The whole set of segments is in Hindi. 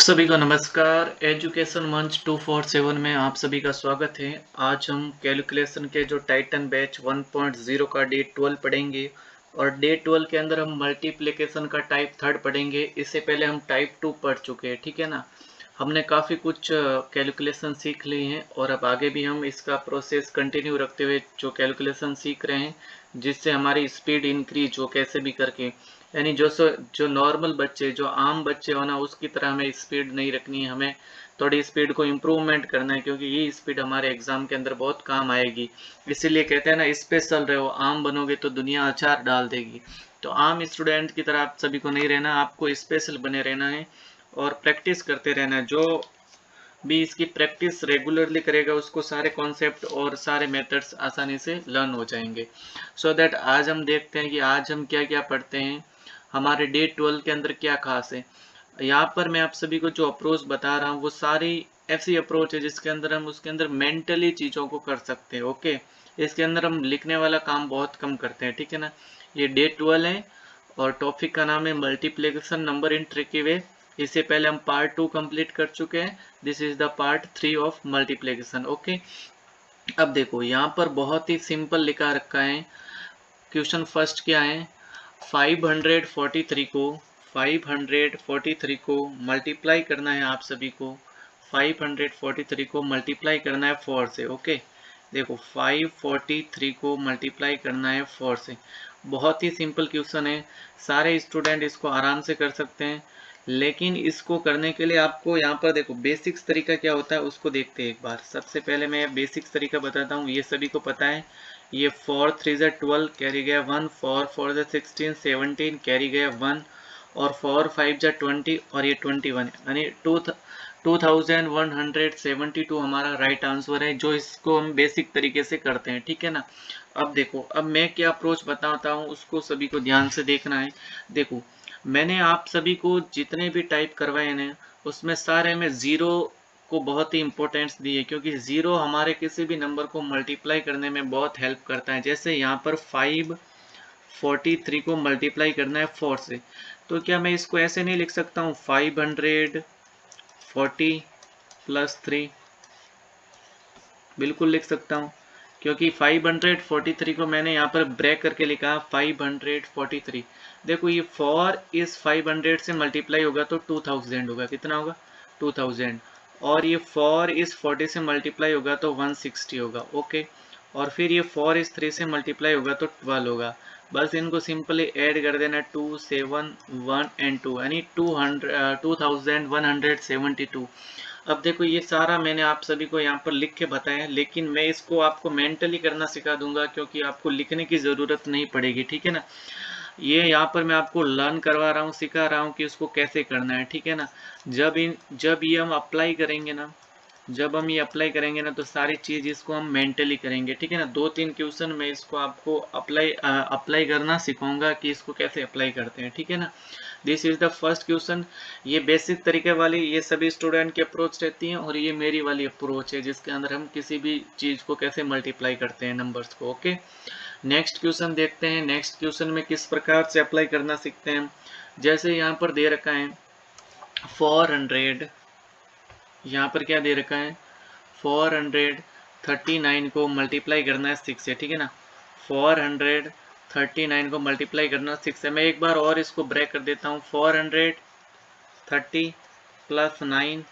सभी को नमस्कार। एजुकेशन मंच 247 में आप सभी का स्वागत है। आज हम कैलकुलेशन के जो टाइटन बैच 1.0 का डे 12 पढ़ेंगे और डे 12 के अंदर हम मल्टीप्लिकेशन का टाइप थर्ड पढ़ेंगे। इससे पहले हम टाइप 2 पढ़ चुके हैं, ठीक है ना। हमने काफ़ी कुछ कैलकुलेशन सीख ली हैं और अब आगे भी हम इसका प्रोसेस कंटिन्यू रखते हुए जो कैलकुलेशन सीख रहे हैं, जिससे हमारी स्पीड इंक्रीज हो कैसे भी करके। यानी जो नॉर्मल बच्चे, जो आम बच्चे हो ना, उसकी तरह हमें स्पीड नहीं रखनी है। हमें थोड़ी स्पीड को इम्प्रूवमेंट करना है, क्योंकि ये स्पीड हमारे एग्जाम के अंदर बहुत काम आएगी। इसीलिए कहते हैं ना, स्पेशल रहो, आम बनोगे तो दुनिया अचार डाल देगी। तो आम स्टूडेंट की तरह आप सभी को नहीं रहना, आपको स्पेशल बने रहना है और प्रैक्टिस करते रहना है। जो भी इसकी प्रैक्टिस रेगुलरली करेगा, उसको सारे कॉन्सेप्ट और सारे मेथड्स आसानी से लर्न हो जाएंगे। सो दैट आज हम देखते हैं कि आज हम क्या क्या पढ़ते हैं, हमारे डे 12 के अंदर क्या खास है। यहाँ पर मैं आप सभी को जो अप्रोच बता रहा हूँ वो सारी ऐसी अप्रोच है जिसके अंदर हम उसके अंदर मेंटली चीज़ों को कर सकते हैं। ओके, इसके अंदर हम लिखने वाला काम बहुत कम करते हैं, ठीक है ना। ये डे 12 है और टॉपिक का नाम है मल्टीप्लिकेशन नंबर इन ट्रिकी वे। इससे पहले हम पार्ट 2 कंप्लीट कर चुके हैं। This is the part 3 of multiplication. Okay, अब देखो यहाँ पर बहुत ही सिंपल लिखा रखा है। क्वेश्चन फर्स्ट क्या है, 543 को 543 को मल्टीप्लाई करना है। आप सभी को 543 को मल्टीप्लाई करना है 4 से। ओके, देखो 543 को मल्टीप्लाई करना है 4 से। बहुत ही सिंपल क्वेश्चन है, सारे स्टूडेंट इसको आराम से कर सकते हैं। लेकिन इसको करने के लिए आपको यहाँ पर देखो बेसिक्स तरीका क्या होता है उसको देखते हैं एक बार। सबसे पहले मैं बेसिक्स तरीका बताता हूँ, ये सभी को पता है। ये 4 3 ज़ा 12 कैरी गया 1, 4 4 ज़ा 16 17 कैरी गया 1 और 4 5 ज़ा 20 और ये 21, यानी 2172 हमारा राइट आंसर है, जो इसको हम बेसिक तरीके से करते हैं, ठीक है ना। अब देखो, अब मैं क्या अप्रोच बताता हूँ उसको सभी को ध्यान से देखना है। देखो, मैंने आप सभी को जितने भी टाइप करवाए हैं उसमें सारे में ज़ीरो को बहुत ही इंपॉर्टेंस दी है, क्योंकि ज़ीरो हमारे किसी भी नंबर को मल्टीप्लाई करने में बहुत हेल्प करता है। जैसे यहाँ पर 543 को मल्टीप्लाई करना है 4 से, तो क्या मैं इसको ऐसे नहीं लिख सकता हूँ 540 प्लस 3? बिल्कुल लिख सकता हूँ, क्योंकि 543 को मैंने यहाँ पर ब्रेक करके लिखा 543। देखो, ये 4 इस 500 से मल्टीप्लाई होगा तो 2000 होगा। कितना होगा? 2000। और ये 4 इस 40 से मल्टीप्लाई होगा तो 160 होगा। ओके, और फिर ये 4 इस 3 से मल्टीप्लाई होगा तो 12 होगा। बस इनको सिंपली ऐड कर देना, 2 7 1 एंड 2, यानी 2172। अब देखो, ये सारा मैंने आप सभी को यहाँ पर लिख के बताया, लेकिन मैं इसको आपको मेंटली करना सिखा दूंगा, क्योंकि आपको लिखने की ज़रूरत नहीं पड़ेगी, ठीक है ना। ये यहाँ पर मैं आपको लर्न करवा रहा हूँ, सिखा रहा हूँ कि उसको कैसे करना है, ठीक है ना। जब ये हम अप्लाई करेंगे ना, जब हम ये अप्लाई करेंगे ना, तो सारी चीज़ इसको हम मेंटली करेंगे, ठीक है ना। 2-3 क्वेश्चन में इसको आपको अप्लाई करना सिखाऊंगा कि इसको कैसे अप्लाई करते हैं, ठीक है ना। This is the first question. ये बेसिक तरीके वाली ये सभी स्टूडेंट की अप्रोच रहती है, और ये मेरी वाली अप्रोच है जिसके अंदर हम किसी भी चीज़ को कैसे मल्टीप्लाई करते हैं, नंबर्स को। ओके, नेक्स्ट क्वेश्चन देखते हैं। नेक्स्ट क्वेश्चन में किस प्रकार से अप्लाई करना सीखते हैं। जैसे यहाँ पर दे रखा है 400, यहाँ पर क्या दे रखा है, 439 को मल्टीप्लाई करना है 6 से, ठीक है ना। 439 को मल्टीप्लाई करना 6 से। मैं एक बार और इसको ब्रेक कर देता हूँ, 430 प्लस 9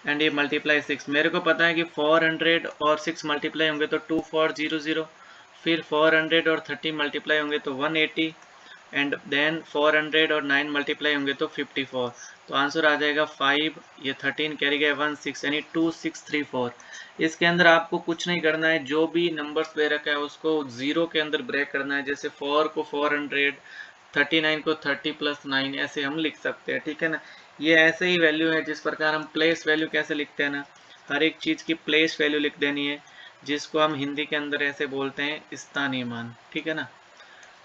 एंड ये मल्टीप्लाई 6। मेरे को पता है कि 400 और 6 मल्टीप्लाई होंगे तो 2400, फिर 400 और 30 मल्टीप्लाई होंगे तो 180, एंड देन 400 और 9 मल्टीप्लाई होंगे तो 54। तो आंसर आ जाएगा 5, ये 13 कैरी गया 16, यानी 2634। इसके अंदर आपको कुछ नहीं करना है, जो भी नंबर्स दे रखा है उसको जीरो के अंदर ब्रेक करना है। जैसे 4 को 400, 39 को 30 प्लस 9, ऐसे हम लिख सकते हैं, ठीक है ना। ये ऐसे ही वैल्यू है जिस प्रकार हम प्लेस वैल्यू कैसे लिखते हैं ना, हर एक चीज़ की प्लेस वैल्यू लिख देनी है, जिसको हम हिंदी के अंदर ऐसे बोलते हैं स्थानीय मान, ठीक है ना।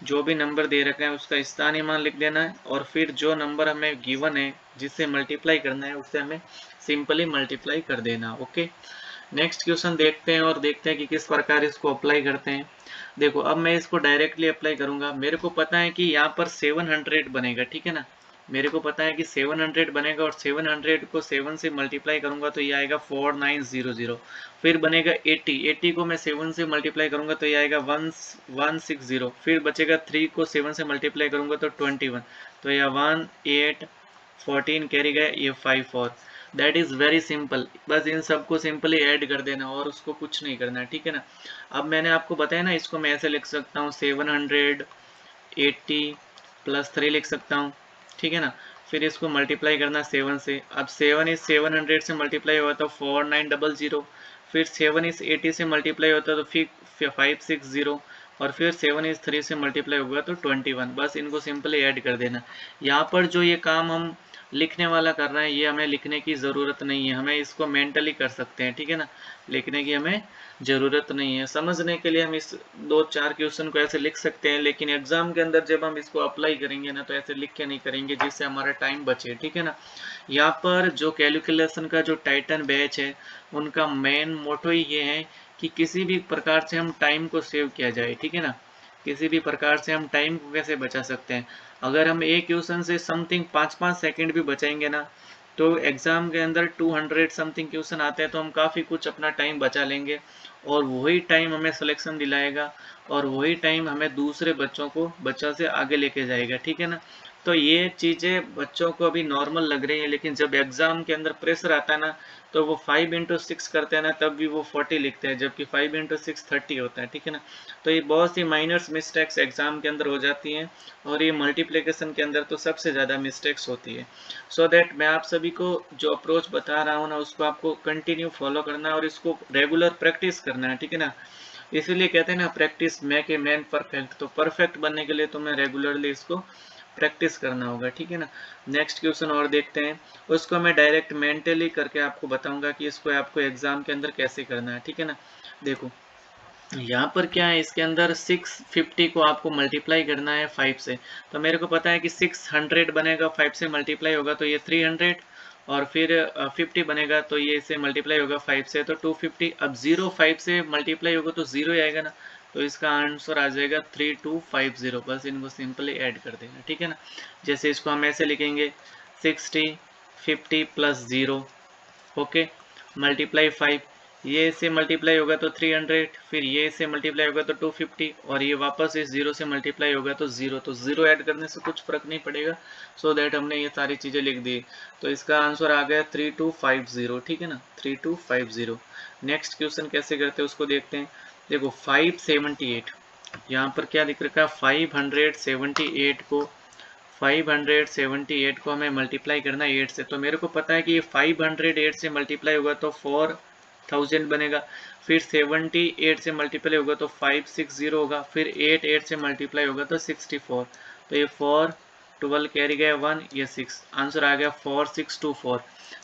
जो भी नंबर दे रखा है उसका स्थानीय मान लिख देना है, और फिर जो नंबर हमें गिवन है जिससे मल्टीप्लाई करना है उससे हमें सिंपली मल्टीप्लाई कर देना। ओके, नेक्स्ट क्वेश्चन देखते हैं और देखते हैं कि किस प्रकार इसको अप्लाई करते हैं। देखो, अब मैं इसको डायरेक्टली अप्लाई करूंगा। मेरे को पता है कि यहाँ पर 700 बनेगा, ठीक है ना। मेरे को पता है कि 700 बनेगा और 700 को 7 से मल्टीप्लाई करूंगा तो ये आएगा 4900। फिर बनेगा 80 को मैं 7 से मल्टीप्लाई करूंगा तो ये आएगा 1160। फिर बचेगा 3 को 7 से मल्टीप्लाई करूंगा तो 21, तो यह 1 8 14 कैरी गया, ये 54। That is very simple. बस इन सबको सिंपली ऐड कर देना और उसको कुछ नहीं करना है, ठीक है ना। अब मैंने आपको बताया ना, इसको मैं ऐसे लिख सकता हूँ 780 प्लस 3 लिख सकता हूँ, ठीक है ना। फिर इसको मल्टीप्लाई करना 7 से। अब 7 इस 700 से मल्टीप्लाई हुआ तो 4900। फिर 7 इस 80 से मल्टीप्लाई होता तो फिर 560, और फिर 7 इस 3 से मल्टीप्लाई होगा तो 21। बस इनको सिंपली ऐड कर देना। यहाँ पर जो ये काम हम लिखने वाला कर रहे हैं, ये हमें लिखने की ज़रूरत नहीं है, हमें इसको मेंटली कर सकते हैं, ठीक है ना। लिखने की हमें ज़रूरत नहीं है। समझने के लिए हम इस 2-4 क्वेश्चन को ऐसे लिख सकते हैं, लेकिन एग्जाम के अंदर जब हम इसको अप्लाई करेंगे ना तो ऐसे लिख के नहीं करेंगे, जिससे हमारा टाइम बचे, ठीक है ना। यहाँ पर जो कैलकुलेशन का जो टाइटन बैच है, उनका मेन मोटो ही ये है कि किसी भी प्रकार से हम टाइम को सेव किया जाए, ठीक है ना। किसी भी प्रकार से हम टाइम को कैसे बचा सकते हैं। अगर हम एक क्वेश्चन से समथिंग 5-5 सेकंड भी बचाएंगे ना, तो एग्ज़ाम के अंदर 200 समथिंग क्वेश्चन आते हैं, तो हम काफ़ी कुछ अपना टाइम बचा लेंगे, और वही टाइम हमें सिलेक्शन दिलाएगा, और वही टाइम हमें दूसरे बच्चों से आगे लेके जाएगा, ठीक है ना। तो ये चीज़ें बच्चों को अभी नॉर्मल लग रही है, लेकिन जब एग्ज़ाम के अंदर प्रेशर आता है ना, तो वो 5 इंटू 6 करते हैं ना, तब भी वो 40 लिखते हैं, जबकि 5 इंटू 6 30 होता है, ठीक है ना। तो ये बहुत सी माइनर्स मिस्टेक्स एग्जाम के अंदर हो जाती हैं, और ये मल्टीप्लिकेशन के अंदर तो सबसे ज़्यादा मिस्टेक्स होती है। सो दैट मैं आप सभी को जो अप्रोच बता रहा हूँ ना, उसको आपको कंटिन्यू फॉलो करना है और इसको रेगुलर प्रैक्टिस करना है, ठीक है ना। इसीलिए कहते हैं ना, practice make a man perfect. तो परफेक्ट बनने के लिए तुम्हें रेगुलरली इसको प्रैक्टिस करना होगा, ठीक है ना। नेक्स्ट क्वेश्चन और देखते हैं, उसको मैं डायरेक्ट मेंटली करके आपको बताऊंगा कि इसको आपको एग्जाम के अंदर कैसे करना है, ठीक है ना। देखो यहाँ पर क्या है, इसके अंदर 650 को आपको मल्टीप्लाई करना है 5 से। तो मेरे को पता है कि 600 बनेगा, 5 से मल्टीप्लाई होगा तो ये 300, और फिर 50 बनेगा तो ये इसे मल्टीप्लाई होगा 5 से तो 250। अब 0 5 से मल्टीप्लाई होगा तो 0 ही आएगा ना, तो इसका आंसर आ जाएगा 3250। बस इनको सिंपली ऐड कर देना, ठीक है ना। जैसे इसको हम ऐसे लिखेंगे 60 50 प्लस 0, ओके, मल्टीप्लाई 5। ये से मल्टीप्लाई होगा तो 300, फिर ये से मल्टीप्लाई होगा तो 250, और ये वापस इस 0 से मल्टीप्लाई होगा तो 0। तो 0 ऐड करने से कुछ फर्क नहीं पड़ेगा, सो दैट हमने ये सारी चीज़ें लिख दी। तो इसका आंसर आ गया 3250, ठीक है ना, 3250। नेक्स्ट क्वेश्चन कैसे करते हैं उसको देखते हैं। देखो 578, यहाँ पर क्या दिख रखा है, 578 को हमें मल्टीप्लाई करना है 8 से। तो मेरे को पता है कि ये 508 से मल्टीप्लाई होगा तो 4000 बनेगा। फिर 78 से मल्टीप्लाई होगा तो 560 होगा। फिर 8 से मल्टीप्लाई होगा तो 64। तो ये 4 12 कैरी गया 1, ये 6, आंसर आ गया 4624।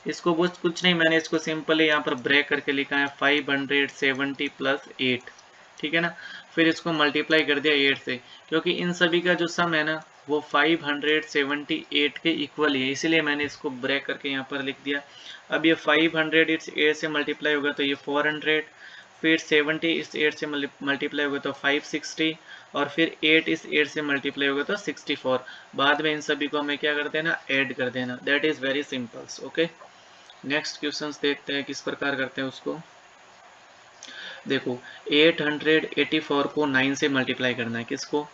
इसको कुछ नहीं, मैंने इसको सिंपली यहाँ पर ब्रेक करके लिखा है 570 प्लस 8, ठीक है ना। फिर इसको मल्टीप्लाई कर दिया 8 से, क्योंकि इन सभी का जो सम है ना वो 578 के इक्वल है, इसलिए मैंने इसको ब्रेक करके यहाँ पर लिख दिया। अब ये 500 इस 8 से मल्टीप्लाई होगा तो ये 400, फिर 70 इस 8 से मल्टीप्लाई होगा तो 560, और फिर 8 इस 8 से मल्टीप्लाई होगा तो 64। बाद में इन सभी को हमें क्या कर देना, ऐड कर देना। That is very symbols, okay. Next questions देखते हैं किस प्रकार करते हैं उसको। देखो 884 को 9 से मल्टीप्लाई करना है, किसको,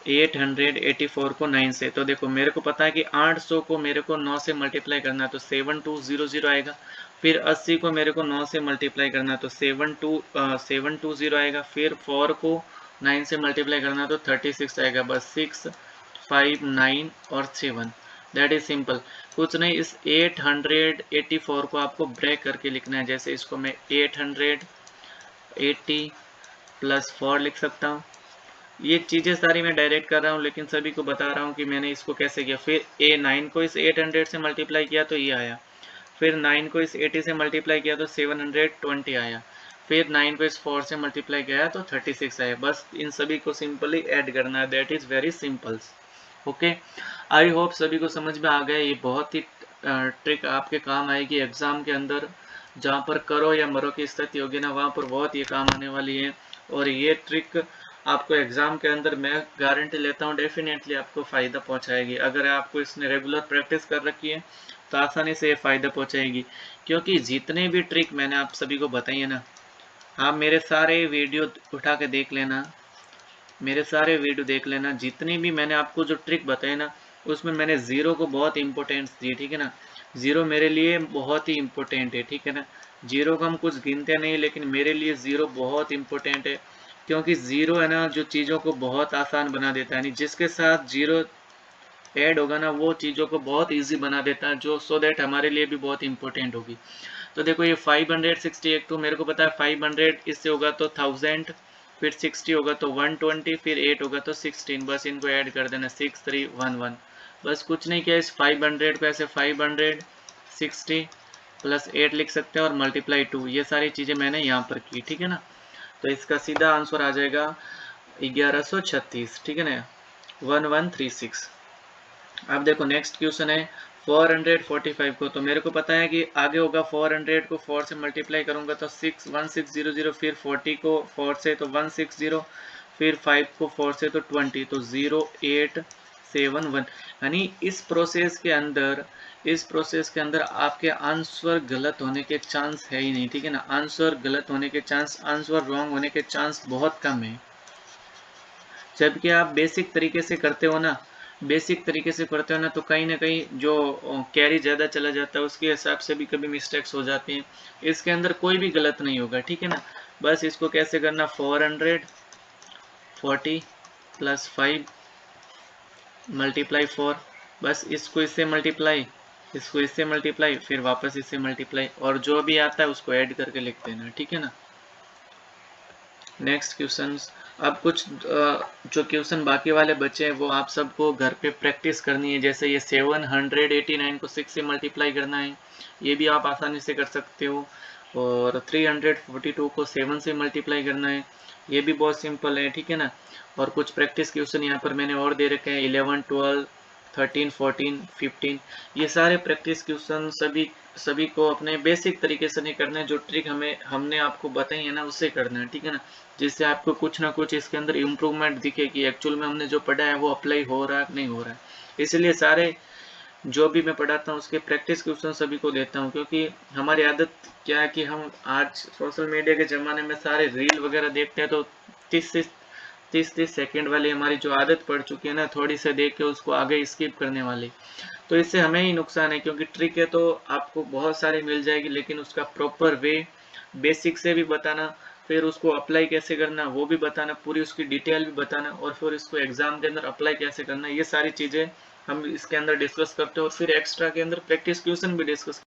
884 को 9 से। तो देखो मेरे को पता है कि 800 को मेरे को 9 से मल्टीप्लाई करना है तो 7200 आएगा। फिर 80 को मेरे को 9 से मल्टीप्लाई करना है तो 720 आएगा। फिर 4 को 9 से मल्टीप्लाई करना है तो 36 आएगा। बस 6 5 9 और 7, दैट इज सिंपल। कुछ नहीं, इस 884 को आपको ब्रेक करके लिखना है। जैसे इसको मैं 880 प्लस 4 लिख सकता हूँ। ये चीज़ें सारी मैं डायरेक्ट कर रहा हूँ, लेकिन सभी को बता रहा हूँ कि मैंने इसको कैसे किया। फिर 9 को इस 800 से मल्टीप्लाई किया तो ये आया। फिर 9 को इस 80 से मल्टीप्लाई किया तो 720 आया। फिर 9 को इस 4 से मल्टीप्लाई किया तो 36 आया। बस इन सभी को सिंपली ऐड करना है, that is very simple, okay. I hope सभी को समझ में आ गया। ये बहुत ही ट्रिक आपके काम आएगी एग्ज़ाम के अंदर, जहाँ पर करो या मरो की स्थिति होगी ना, वहाँ पर बहुत ये काम आने वाली है। और ये ट्रिक आपको एग्जाम के अंदर मैं गारंटी लेता हूँ डेफिनेटली आपको फ़ायदा पहुँचाएगी। अगर आपको इसने रेगुलर प्रैक्टिस कर रखी है तो आसानी से ये फ़ायदा पहुँचाएगी, क्योंकि जितने भी ट्रिक मैंने आप सभी को बताई है ना, आप मेरे सारे वीडियो उठा के देख लेना, मेरे सारे वीडियो देख लेना, जितनी भी मैंने आपको जो ट्रिक बताए ना, उसमें मैंने ज़ीरो को बहुत इंपॉर्टेंस दी, ठीक है ना। ज़ीरो मेरे लिए बहुत ही इम्पोर्टेंट है, ठीक है ना। ज़ीरो को हम कुछ गिनते नहीं, लेकिन मेरे लिए ज़ीरो बहुत इम्पोर्टेंट है, क्योंकि ज़ीरो है ना जो चीज़ों को बहुत आसान बना देता है, जिसके साथ ज़ीरो ऐड होगा ना वो चीज़ों को बहुत ईजी बना देता है, जो सो दैट हमारे लिए भी बहुत इंपॉर्टेंट होगी। तो देखो ये 568 तो मेरे को पता है 500 इससे होगा तो 1000, फिर 60 होगा तो 120, फिर 8 होगा तो 16, बस इनको ऐड कर देना 6311। बस कुछ नहीं किया, इस 500 को ऐसे 560 प्लस 8 लिख सकते हैं और मल्टीप्लाई 2, ये सारी चीज़ें मैंने यहाँ पर की, ठीक है ना। तो इसका सीधा आंसर आ जाएगा 1136, ठीक है ना, 1136। अब देखो नेक्स्ट क्वेश्चन है 445 को, तो मेरे को पता है कि आगे होगा 400 को 4 से मल्टीप्लाई करूंगा तो 1600, फिर 40 को 4 से तो 160, फिर 5 को 4 से तो 20, तो 0871। यानी इस प्रोसेस के अंदर आपके आंसर गलत होने के चांस है ही नहीं, ठीक है ना। आंसर गलत होने के चांस, आंसर रॉन्ग होने के चांस बहुत कम है। जबकि आप बेसिक तरीके से करते हो ना, तो कहीं ना कहीं जो कैरी ज़्यादा चला जाता है उसके हिसाब से भी कभी मिस्टेक्स हो जाती हैं। इसके अंदर कोई भी गलत नहीं होगा, ठीक है ना। बस इसको कैसे करना, 440 प्लस 5 मल्टीप्लाई 4, बस इसको इससे मल्टीप्लाई, फिर वापस इससे मल्टीप्लाई, और जो भी आता है उसको ऐड करके लिख देना, ठीक है ना। Next questions. अब कुछ जो क्वेश्चन बाकी वाले बचे हैं वो आप सबको घर पे प्रैक्टिस करनी है। जैसे ये 789 को 6 से मल्टीप्लाई करना है, ये भी आप आसानी से कर सकते हो। और 342 को 7 से मल्टीप्लाई करना है, ये भी बहुत सिंपल है, ठीक है ना। और कुछ प्रैक्टिस क्वेश्चन यहाँ पर मैंने और दे रखे हैं, 11, 12, 13, 14, 15। ये सारे प्रैक्टिस क्वेश्चन सभी को अपने बेसिक तरीके से नहीं करना है, जो ट्रिक हमने आपको बताई है ना उससे करना है, ठीक है ना। जिससे आपको कुछ ना कुछ इसके अंदर इम्प्रूवमेंट दिखे कि एक्चुअल में हमने जो पढ़ा है वो अप्लाई हो रहा है नहीं हो रहा है। इसलिए सारे जो भी मैं पढ़ाता हूँ उसके प्रैक्टिस क्वेश्चन सभी को देता हूँ, क्योंकि हमारी आदत क्या है कि हम आज सोशल मीडिया के ज़माने में सारे रील वगैरह देखते हैं, तो 30 सेकंड वाली हमारी जो आदत पड़ चुकी है ना, थोड़ी से देख के उसको आगे स्किप करने वाली, तो इससे हमें ही नुकसान है। क्योंकि ट्रिक है तो आपको बहुत सारी मिल जाएगी, लेकिन उसका प्रॉपर वे बेसिक से भी बताना, फिर उसको अप्लाई कैसे करना वो भी बताना, पूरी उसकी डिटेल भी बताना, और फिर इसको एग्जाम के अंदर अप्लाई कैसे करना, ये सारी चीज़ें हम इसके अंदर डिस्कस करते हैं। और फिर एक्स्ट्रा के अंदर प्रैक्टिस क्वेश्चन भी डिस्कस